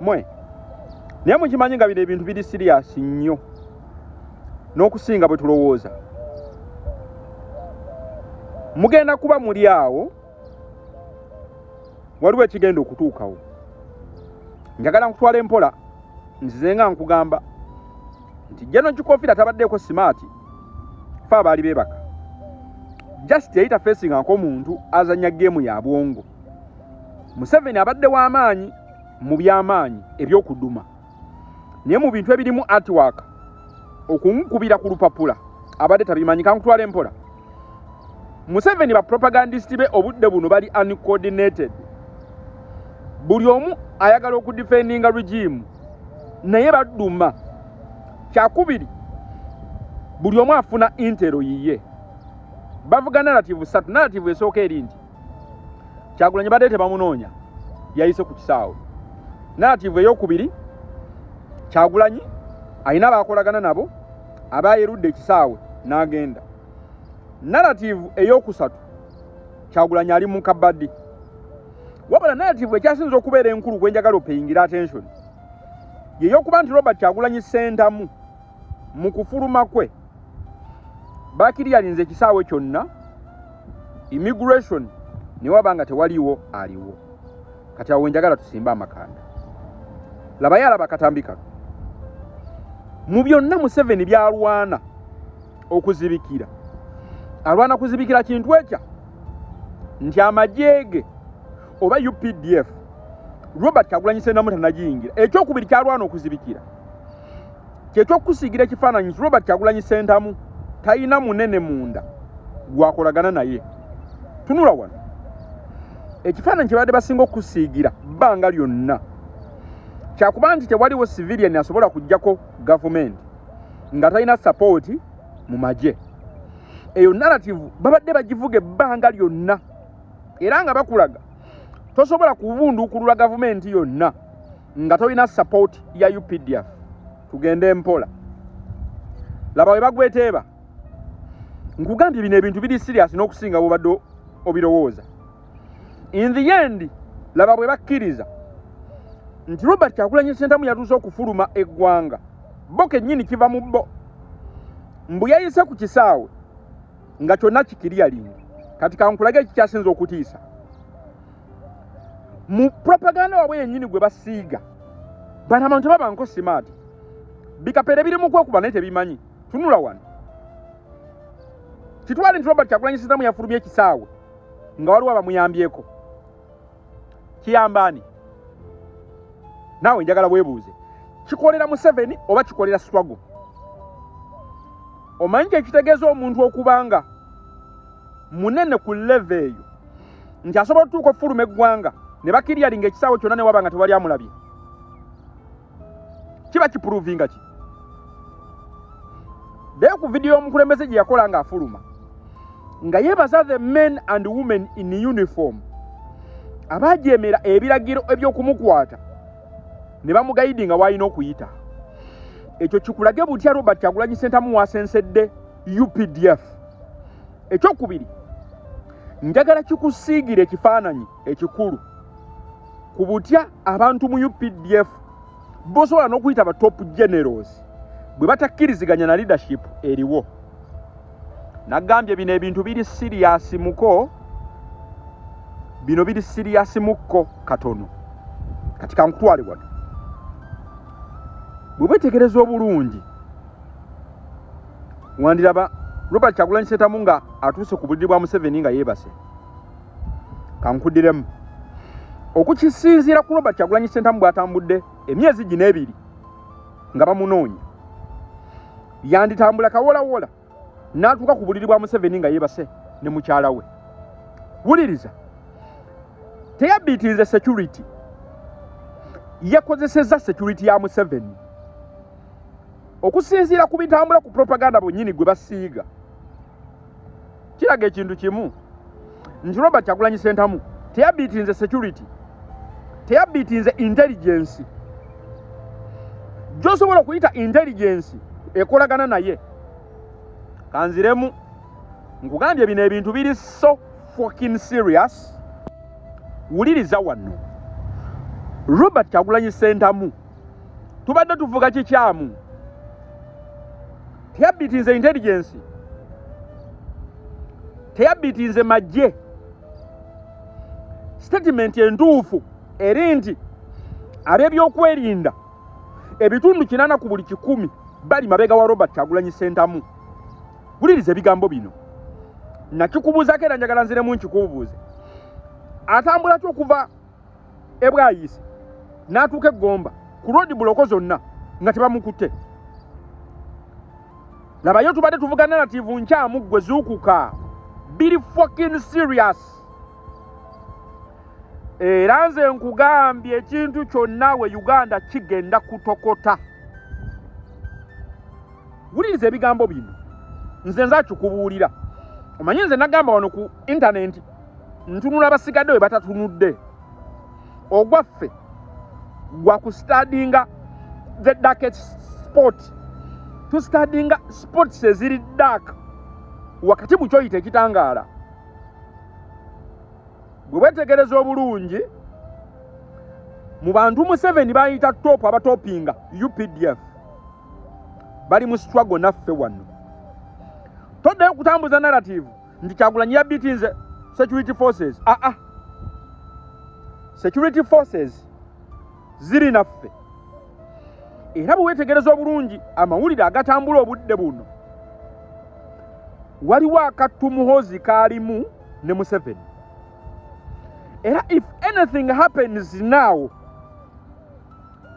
mwe naye mukimanyi nga bino ebintu biri serious nnyo n'okusinga bwe tulowooza. Mugenda kuba muli awo waliwo ekigenda okutuukawo. Njagala nkutwala empola nzize nga nkugamba nti General Kikofira tabaddeeko smart fa abaali beebaka. Just yayita facing nk'omuntu azanya geemu ya bwongo. Museveni abadde w'amaanyi mu by'amaanyi eby'okuduma. Naye mu bintu ebirimu artwork okumunkubira ku lupapula abadde tabimanyi. Kankutwala empola. Museveni ba propagandist be obudde buno bali uncoordinated. Buli omu ayagala okudefendinga regime naye baduma. Kyakubiri buli omu afuna intero yiye. Bavuga narrative satu. Narrative esooka eri nti Kyagulanyi badde tebamunoonya yayise ku kisaawe. Narrative ey'okubiri Kyagulanyi ayina baakolagana nabo abayerudde ekisaawe n'agenda. Narrative ey'okusatu Kyagulanyi ali mu kabaddi. Wabula narrative ekyasinza okubeera enkulu gwe njagala opeyingira attention yeyokuba nti Robert Kyagulanyi Ssentamu mu kufuluma kwe bakiryalinze ekisaawe kyonna, immigration ne wabanga tewaliwo aliwo. Kati awo njagala tusimba amakanda. Laba yalaba katambika. Mu byonna Museveni byalwana okuzibikira. Alwana kuzibikira kintu ekya nti amajege oba UPDF Robert Kyagulanyi Ssentamu tanagiyingira. Ekyokubiri kyalwana okuzibikira kyekyokusiigira ekifaananyi nti Robert Kyagulanyi Ssentamu talina munene munda gwakolagana naye. Tunula wano ekifaananyi kye badde basinga okusiigira bbanga lyonna kyakuba nti tewaliwo civilian asobola kujjako gavumenti nga talina support mu magye. Eyo narrative babadde bagivuga ebbanga lyonna era nga bakulaga tosobola kubunduukulula gavumenti yonna nga tolina support ya UPDF. Tugende empola. Laba we bagweteeba. Nkugambye bino ebintu biri serious n'okusinga bw'obadde obirowooza. In the end laba bwe bakkiriza nti Robert Kyagulanyi Ssentamu yatuuse okufuluma eggwanga. Bo kennyini kiva mu bo. Mbu yayise ku kisaawe nga kyonna kikiryalinga. Kati kankulage ekikyasinza okutiisa. Mu propaganda wabwe yennyini gwe basiiga bano abantu babanko smart. Bikapere biri mu kwekuba naye tebimanyi. Tunula wano. Kitwale nti Robert Kyagulanyi Ssentamu yafulumye ekisaawe nga waliwo abamuyambyeko. Kiyambaani? Naawe njagala weebuuze. Kikolera Museveni oba kikolera struggle? Omanyi ekitegeeza omuntu okubanga munene ku level eyo nti asobola okutuuka okufuluma eggwanga ne bakiryalinga ekisaawe kyonna ne wabanga tewali amulabye. Kiba kipuruvinga ki? Dee ku video y'omukulembeze gye yakola nga afuluma nga yeebaza the men and women in uniform abajeemera ebiragiro eby'okumukwata ne bamugayidinga w'alina okuyita. Ekyo kikulage butya Robert Kyagulanyi Ssentamu wasensedde UPDF. Ekyokubiri njagala kikusiigira ekifaananyi ekikulu ku butya abantu mu UPDF bosobola n'okuyita ba top generals bwe batakkiriziganya na leadership eriwo. Nagambye bino ebintu biri serious muko, bino biri serious mukko katono. Kati kankutwale wano. Bwe wetegereza obulungi wandiraba Robert Kyagulanyi Ssentamu nga atuuse ku buliri bwa Museveni nga yeebase. Kankuddiremu. Okukisinziira ku Robert Kyagulanyi Ssentamu bw'atambudde emyezi gino ebiri nga bamunoonya, yanditambula kawolawola n'atuuka ku buliri bwa Museveni nga yeebase ne mukyala we. Wuliriza, teyabiitinze security, yakozesezza security ya Museveni. Okusinziira ku bitambula ku propaganda bwennyini gwe basiiga, kiraga ekintu kimu nti Robert Kyagulanyi Ssentamu teyabiitinze security, teyabiitinze intelligence. Gy'osobola okuyita intelligence ekolagana naye. Kanziremu nkugambye bino ebintu biri so fucking serious. Wuliriza wano. Robert Kyagulanyi Ssentamu tubadde tuvuga kikyamu teyabitinze intelligence teyabitinze majje statement entuufu eri nti ab'ebyokwerinda ebitundu 80 ku buli 100 bali mabega wa Robert Kyagulanyi Ssentamu. Wuliriza ebigambo bino nakikubuuzako era njagala nziremu nkikubuuze. Atambula tu okuva Bwayise n'atuuka Gomba ku road block zonna nga tebamukutte. Labayo tubadde tuvuga narrative nkyamu gwe zuukuka. Be fucking serious. Era nze nkugambye ekintu kyonna we Uganda kigenda kutokota. Wuliriza ebigambo bino nze nzakikubuulira. Omanyi nze nagamba wano ku internet ntunula basigadde we batatunudde. Ogwaffe gwa ku studyinga the darkest spot. Tu studyinga spots eziri dark wakati mu kyoyita ekitangaala. Bwe wetegereza obulungi mu bantu mu 7 bayita top abatopinga UPDF bali mu struggle naffe wano. Toddeyo kutambuza narrative nti Kyagulanyi yabitinze security forces. Security forces ziri naffe. Era bwe wetegereza obulungi amawulire agatambula obudde buno waliwo akattu Muhoozi kaalimu ne Museveni. Era if anything happens now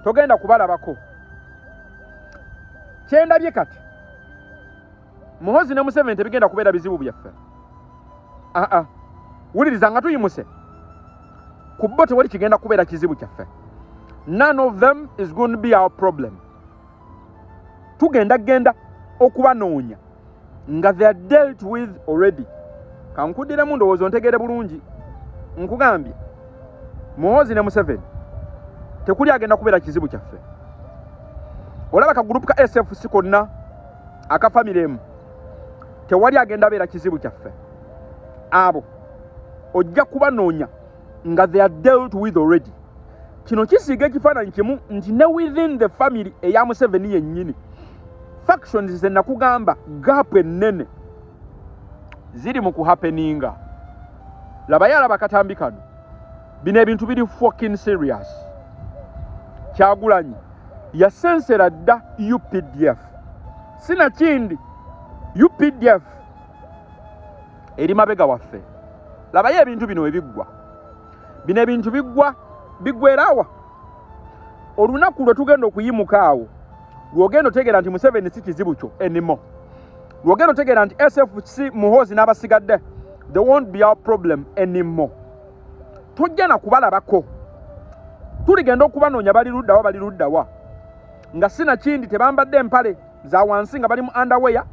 togenda kubalabako. Kyendabye kati Muhoozi ne Museveni tebigenda kubeera bizibu byaffe. Wuliriza nga tuyimuse ku bo tewali kigenda kubeera kizibu kyaffe. None of them is going to be our problem. Tugenda okubanoonya nga they are dealt with already. Kankudiremu ndowooza ntegere bulungi. Nkugambye Muhoozi ne Museveni tekuli agenda kubeera kizibu kyaffe. Olaba ka group ka SFC konna akafamiremu tewali agenda beera kizibu kyaffe. Abo ojja kubanoonya nga they are dealt with already. Kino kisiga ekifaananyi kimu nti ne within the family eya Museveni yennyini factions ze nakugamba gap ennene ziri mu kuhappeninga. Labayo alaba katambi kano bino ebintu biri fucking serious. Kyagulanyi yasensera dda UPDF. Sina kindi UPDF eri mabega waffe. Labayo ebintu bino webiggwa. Bino ebintu biggwerawa olunaku lwe tugenda okuyimuka awo lwogenda otegeera nti Museveni si kizibu kyo anymore. Lwogenda otegeera nti SFC Muhoozi n'abasigadde they won't be our problem anymore. Tujja na kubalabako. Tuligenda okubanoonya bali luddawa nga sina kindi tebambadde empale za wansi nga bali mu underwear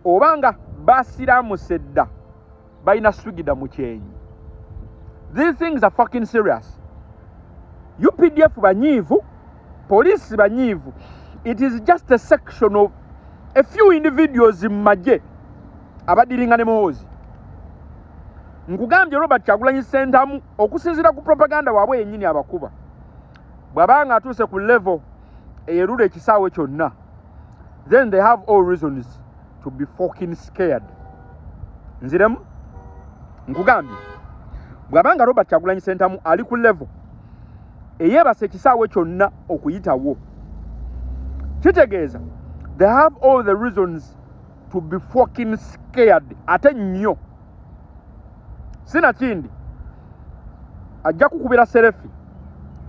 obanga basiraamuse dda balina swigida mu kyenyi. These things are fucking serious. UPDF banyiivu, police banyiivu. It is just a section of a few individuals in majje abadiringa ne Muhoozi. Nkugambye Robert Kyagulanyi Ssentamu okusinziira ku propaganda waabwe yennyini abakuba bw'abanga atuuse ku level eyerula ekisaawe kyonna, then they have all reasons to be fucking scared. Nziremu nkugambye bw'abanga Robert Kyagulanyi Ssentamu ali ku level eyebase ekisaawe kyonna okuyitawo, kitegeeza they have all the reasons to be fucking scared. Ate nnyo sina kindi ajja kukubira serefi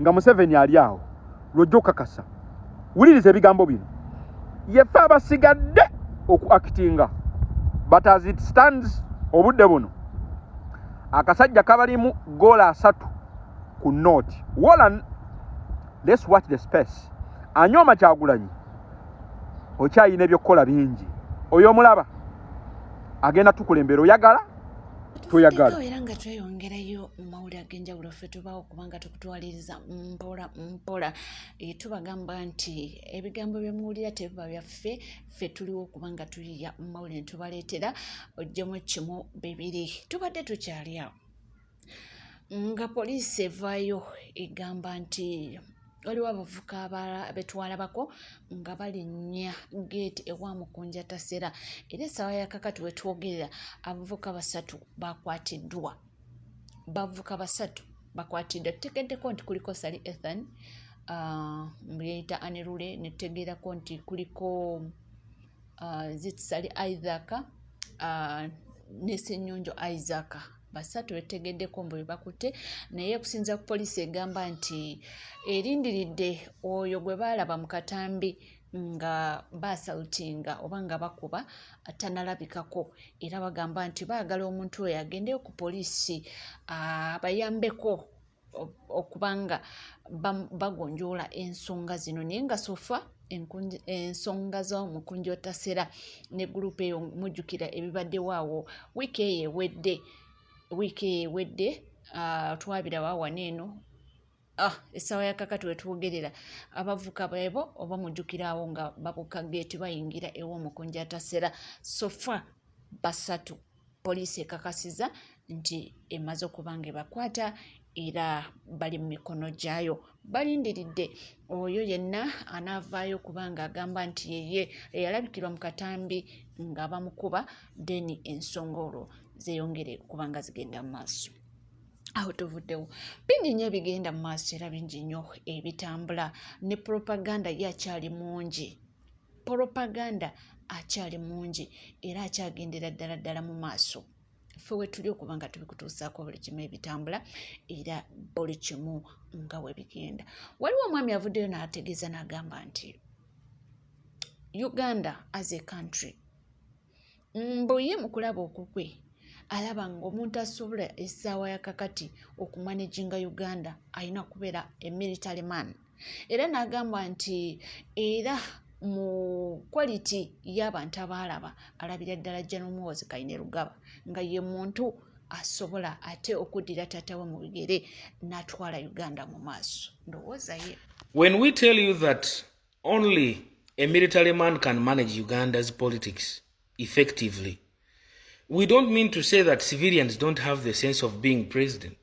nga Museveni ali awo lwojja okakasa. Wuliriza ebigambo bino yeffe abasigadde okuactinga, but as it stands obudde buno akasajja kabalimu goola 3 ku note. Wolan, let's watch the space. Anyooma Kyagulanyi okyayina ebyokukola bingi. Oyo omulaba agenda tukulembera oyagala toyagala. Era nga tweyongerayo mu mawulire ag'enjawulo ffe tubaawo kubanga tukutwaliriza mpola tubagamba nti ebigambo bye muwulira tebiba byaffe, ffe tuliwo kubanga tuliya mu mawulire ne tubaleetera ojjemu kimu bibiri. Tubadde tukyali awo nga poliisi evaayo egamba nti waliwo abavubuka betwalabako nga balinnya geeti ewa Mukunja Tasera era essaawa ya kakati wetwogerera abavubuka basatu bakwatiddwa. Tutegeddeko nti kuliko Sally Ethan mbuyita Anirule, netutegeerako nti kuliko Sally Isaac ne Ssenyonjo Isaac. Basatu betegeddeko mbu bakutte, naye kusinza ku poliisi egamba nti erindiridde oyo gwe baalaba mu katambi nga basalutinga oba nga bakuba tanalabikako, era bagamba nti baagala omuntu oyo agendeyo ku poliisi bayambeko okubanga bagonjoola ensonga zino. Naye nga sofa ensonga z'Omukunja Tasera ne gurupu eyo mujjukira ebibaddewo awo wiiki ewedde twabiraba wano eno essaawa ya kakati wetwogerera abavuka beebo oba mujjukiraawo nga babuka geeti bayingira ew'Omukunja Tasera. Sofa basatu poliisi ekakasiza nti emaze okuba nga ebakwata era bali mu mikono gyayo. Balindiridde oyo yenna anaavaayo kubanga agamba nti yeye eyalabikirwa mu katambi nga bamukuba deni ensonga olwo zeeyongere kubanga zigenda mu maaso. Aho tuvuddewo bingi nnyo ebigenda mu maaso era bingi nnyo ebitambula ne propaganda yakyali mungi. Era akyagendera ddala mu maaso. Ffe wetuli okuba nga tubikutuusaako buli kimu ebitambula era buli kimu nga we bigenda. Waliwo omwami avuddeyo n'ategeeza n'agamba nti Uganda as a country mbuye mu kulaba okukwe alaba ng'omuntu asobola essaawa ya kakati okumanaginga Uganda alina kubeera a military man. Era n'agamba nti era mu quality y'abantu abaalaba alabira ddala General Muhoozi Kainerugaba nga ye muntu asobola ate okuddira taata we mu bigere n'atwala Uganda mu maaso. Ndowooza ye. When we tell you that only a military man can manage Uganda's politics effectively, we don't mean to say that civilians don't have the sense of being president.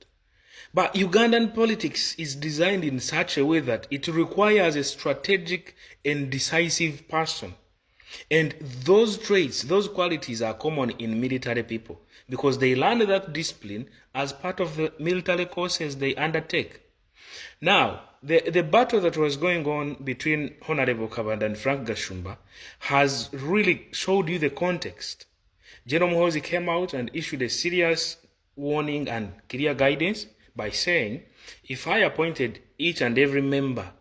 But Ugandan politics is designed in such a way that it requires a strategic and decisive person. And those traits, those qualities are common in military people because they learn that discipline as part of the military courses they undertake. Now, the battle that was going on between Honorable Kabanda and Frank Gashumba has really showed you the context. General Muhoozi came out and issued a serious warning and clear guidance by saying, if I appointed each and every member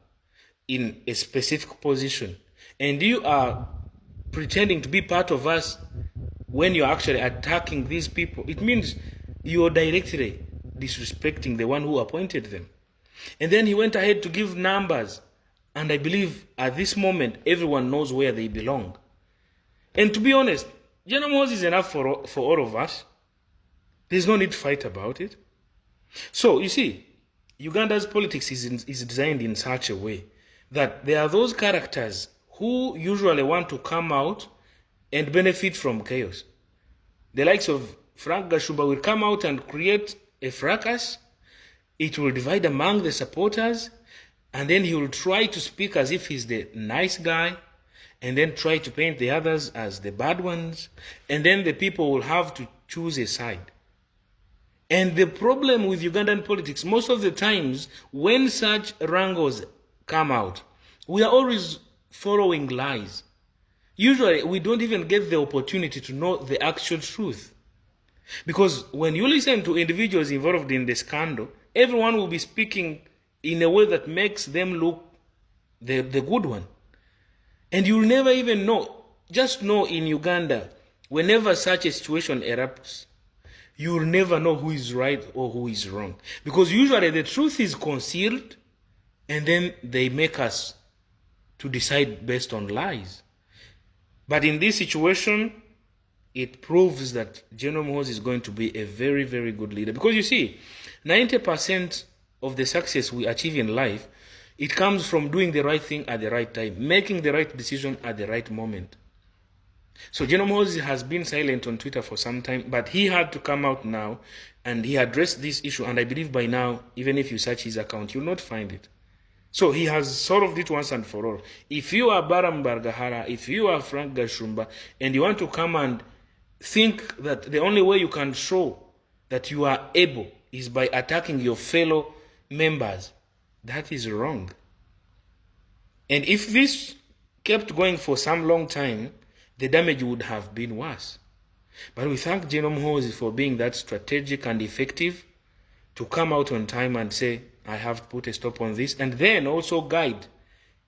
in a specific position and you are pretending to be part of us when you're actually attacking these people, it means you're directly disrespecting the one who appointed them. And then he went ahead to give numbers, and I believe at this moment everyone knows where they belong. And to be honest, General Muhoozi is enough for all of us. There's no need to fight about it. So, you see, Uganda's politics is designed in such a way that there are those characters who usually want to come out and benefit from chaos. The likes of Frank Gashumba will come out and create a fracas. It will divide among the supporters, and then he will try to speak as if he's the nice guy, and then try to paint the others as the bad ones, and then the people will have to choose a side. And the problem with Ugandan politics, most of the times, when such wrangles come out, we are always following lies. Usually, we don't even get the opportunity to know the actual truth. Because when you listen to individuals involved in the scandal, everyone will be speaking in a way that makes them look the good one. And you'll never even know. Just know in Uganda, whenever such a situation erupts, you'll never know who is right or who is wrong. Because usually the truth is concealed, and then they make us to decide based on lies. But in this situation, it proves that General Muhoozi is going to be a very, very good leader. Because you see, 90% of the success we achieve in life, it comes from doing the right thing at the right time, making the right decision at the right moment. So General Muhoozi has been silent on Twitter for some time, but he had to come out now and he addressed this issue, and I believe by now, even if you search his account, you'll not find it. So he has solved it once and for all. If you are Baram Bargahara, if you are Frank Gashumba, and you want to come and think that the only way you can show that you are able is by attacking your fellow members, that is wrong. And if this kept going for some long time, the damage would have been worse. But we thank Genome Hose for being that strategic and effective to come out on time and say, I have to put a stop on this, and then also guide.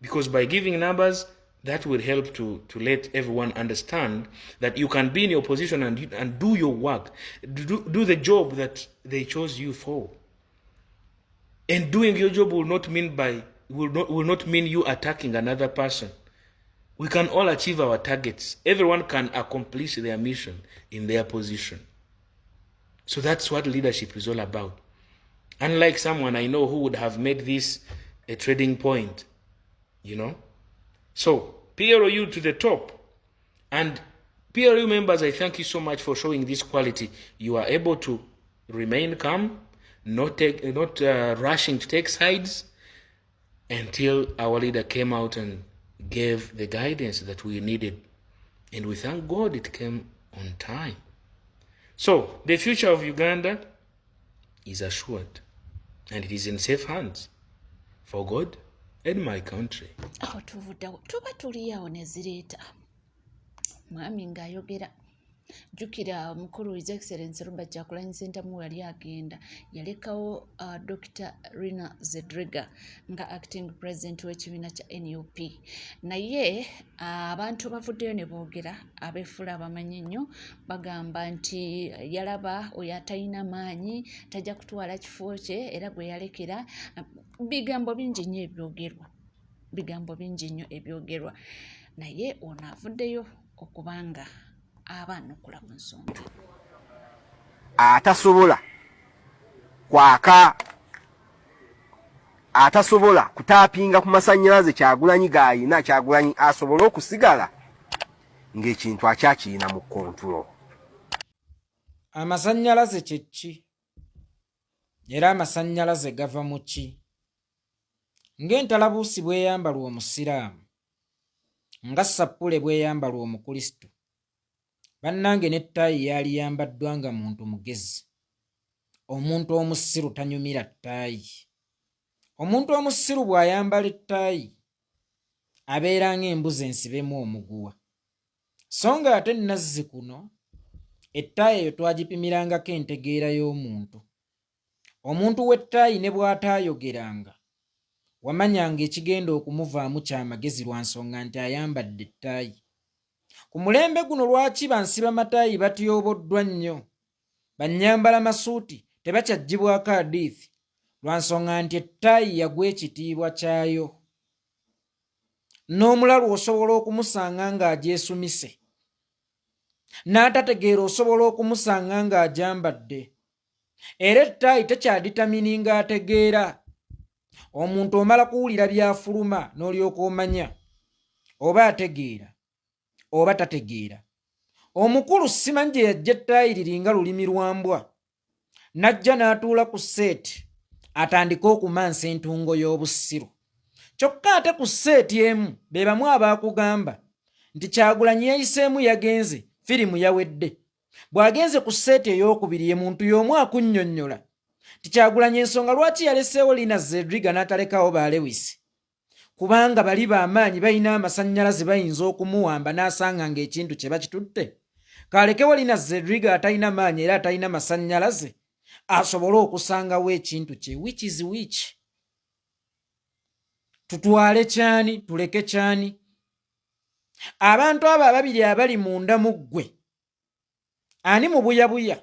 Because by giving numbers, that will help to let everyone understand that you can be in your position and do your work, do the job that they chose you for. And doing your job will not mean you attacking another person. We can all achieve our targets. Everyone can accomplish their mission in their position. So that's what leadership is all about. Unlike someone I know who would have made this a trading point, you know. So, PROU to the top. And PROU members, I thank you so much for showing this quality. You are able to remain calm, not rushing to take sides, until our leader came out and gave the guidance that we needed. And we thank God it came on time. So, the future of Uganda is assured, and it is in safe hands for God and my country. Aho tuvuddewo tuba tuliyawo ne zireeta mwami ng'ayogera. Jjukira omukulu His Excellency Robert Kyagulanyi Ssentamu yali agenda yalekawo Dr. Rina Zedriga nga acting president w'ekibiina kya NUP. Naye abantu bavuddeyo ne boogera abeefula abamanyi ennyo bagamba nti yalaba oyo atalina maanyi tajja kutwala kifo kye era gwe yalekera. Bigambo bingi nnyo ebyogerwa naye ono avuddeyo okubanga abanukula mu nsonga. Atasobola kwaka, atasobola kutapinga ku masannyalaze Kyagulanyi gayina, Kyagulanyi asobola okusigala ng'ekintu akyakirina mu kontrolo. Amasannyalaze kye ki? Era amasannyalaze gava mu ki? Ng'entalabuusi bweyambalwa Omusiraamu, nga sappule bweyambalwa Omukrisitu, bannange n'ettaayi yali yambaddwa nga muntu mugezi. Omuntu omusiru tanyumira ttaayi. Omuntu omusiru bw'ayambala ettaayi abeera ng'embuzi ensibemu omuguwa. So nga ate Nazzi kuno ettaayi eyo twagipimirangako entegeera y'omuntu. Omuntu w'ettaayi ne bw'ataayogeranga wamanyanga ekigenda okumuvaamu ky'amagezi lwa nsonga nti ayambadde ettaayi. Ku mulembe guno lwaki bansiba mataayi batyoboddwa nnyo? Bannyambala masuuti tebakyaggyibwako hadiithi lwa nsonga nti ettaayi yagwa ekitiibwa kyayo. N'omulalu osobola okumusanga ng'agyesumise, n'atategeera osobola okumusanga ng'agyambadde. Era ettaayi tekyaditamini ng'ategeera. Omuntu omala kuwulira byafuluma n'olyoka omanya oba ategeera oba tategeera. Omukulu simanyi gye yajja ettaayi liringa lulimi lwa mbwa, n'ajja n'atuula ku seeti atandika okumansa entungo y'obusiru. Kyokka ate ku seeti emu be bamu abaakugamba nti Kyagulanyi yayiseemu yagenze, firimu yawedde. Bw'agenze ku seeti ey'okubiri ye muntu y'omu akunnyonnyola nti Kyagulanyi ensonga lwaki yaleseewo Rina Zedriga n'atalekawo ba Lewis. Kubanga bali b'amaanyi balina amasannyalaze bayinza okumuwamba n'asanga ng'ekintu kye bakitutte. Kalekewo Rina Zedriga atalina maanyi era atalina masannyalaze asobole okusangawo ekintu kye, which is which. Tutwale kyani tuleke kyani? Abantu abo ababiri abali munda mu ggwe, ani mubuyabuya,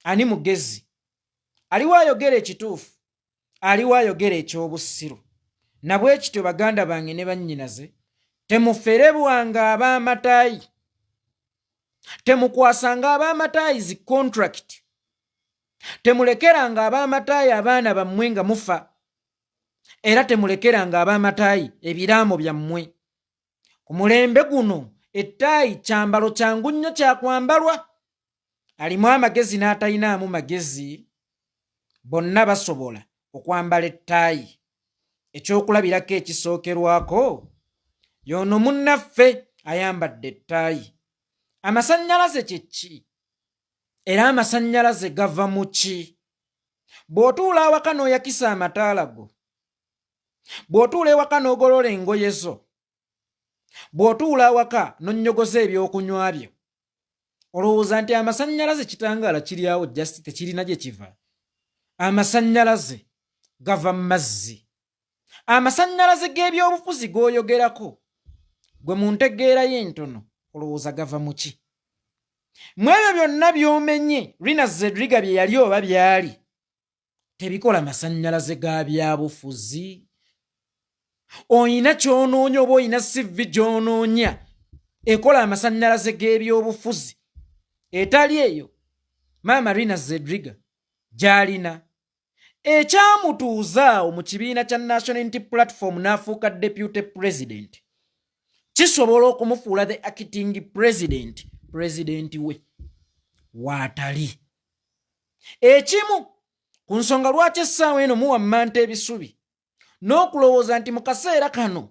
ani mugezi? Aliwo ayogera ekituufu, aliwo ayogera eky'obusiru. Na bwe kityo baganda bange ne bannyinaze, temuferebwanga ab'amataayi, temukwasanga ab'amataayi zi contract, temulekeranga ab'amataayi abaana bammwe nga mufa, era temulekeranga ab'amataayi ebiraamo byammwe. Ku mulembe guno ettaayi kyambalo kyangu nnyo kyakwambalwa. alimu amagezi n'atalinaamu magezi bonna basobola okwambala ettaayi. Ekyokulabirako ekisookerwako y'ono munnaffe ayambadde ettaayi. Amasannyalaze kye ki? Era amasannyalaze gava mu ki? Bw'otuula awaka n'oyakisa amataala go, bw'otuula ewaka n'ogolola engoye zo, bw'otuula awaka n'onnyogoza ebyokunywa byo, olowooza nti amasannyalaze kitangaala kiri awo just tekirina gye kiva? Amasannyalaze gava mu mazzi. Amasannyalaze g'ebyobufuzi g'oyogerako gwe mu ntegeera y'entono olowooza gava mu ki? Mu ebyo byonna by'omenye Rina Zedriga bye yali oba byali tebikola masannyalaze ga byabufuzi. Oyina ky'onoonya oba oyina CV gy'onoonya ekola amasannyalaze g'ebyobufuzi, etali eyo maama Rina Zedriga gy'alina. Ekyamutuuza awo mu kibiina kya National Unity Platform n'afuuka deputy president kisobola okumufuula the acting president, president we waatali. Ekimu ku nsonga lwaki essaawa eno muwammanta ebisubi n'okulowooza nti mu kaseera kano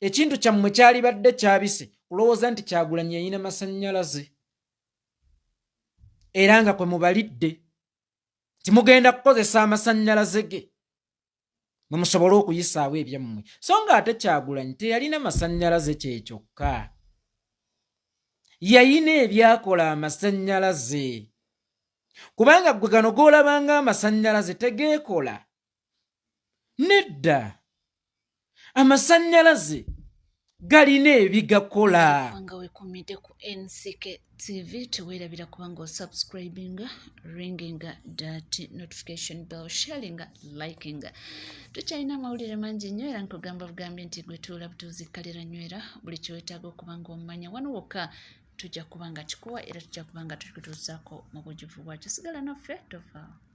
ekintu kyammwe kyalibadde kyabise, kulowooza nti Kyagulanyi yayina masannyalaze era nga kwe mubalidde timugenda kukozesa amasannyalaze ge mwe musobole okuyisaawo ebyammwe. So nga ate Kyagulanyi teyalina masannyalaze kye kyokka, yayina ebyakola amasannyalaze. Kubanga gwe gano g'olabanga amasannyalaze tegeekola. Nedda, amasannyalaze galina ebigakola. Kubanga weekuumidde ku NCK TV teweerabira kubanga osubscribinga, ringinga that notification bell, sharinga, likinga. Tukyalina amawulire mangi nnyo era nkugamba bugambye nti gwe tuula butuuzikalira nywera buli kiweetaaga okubanga omumanya wano wokka tujja kubanga kikuwa era tujja kubanga tukituusaako mu bujuvu bwakyo. Sigala naffe tofaawo.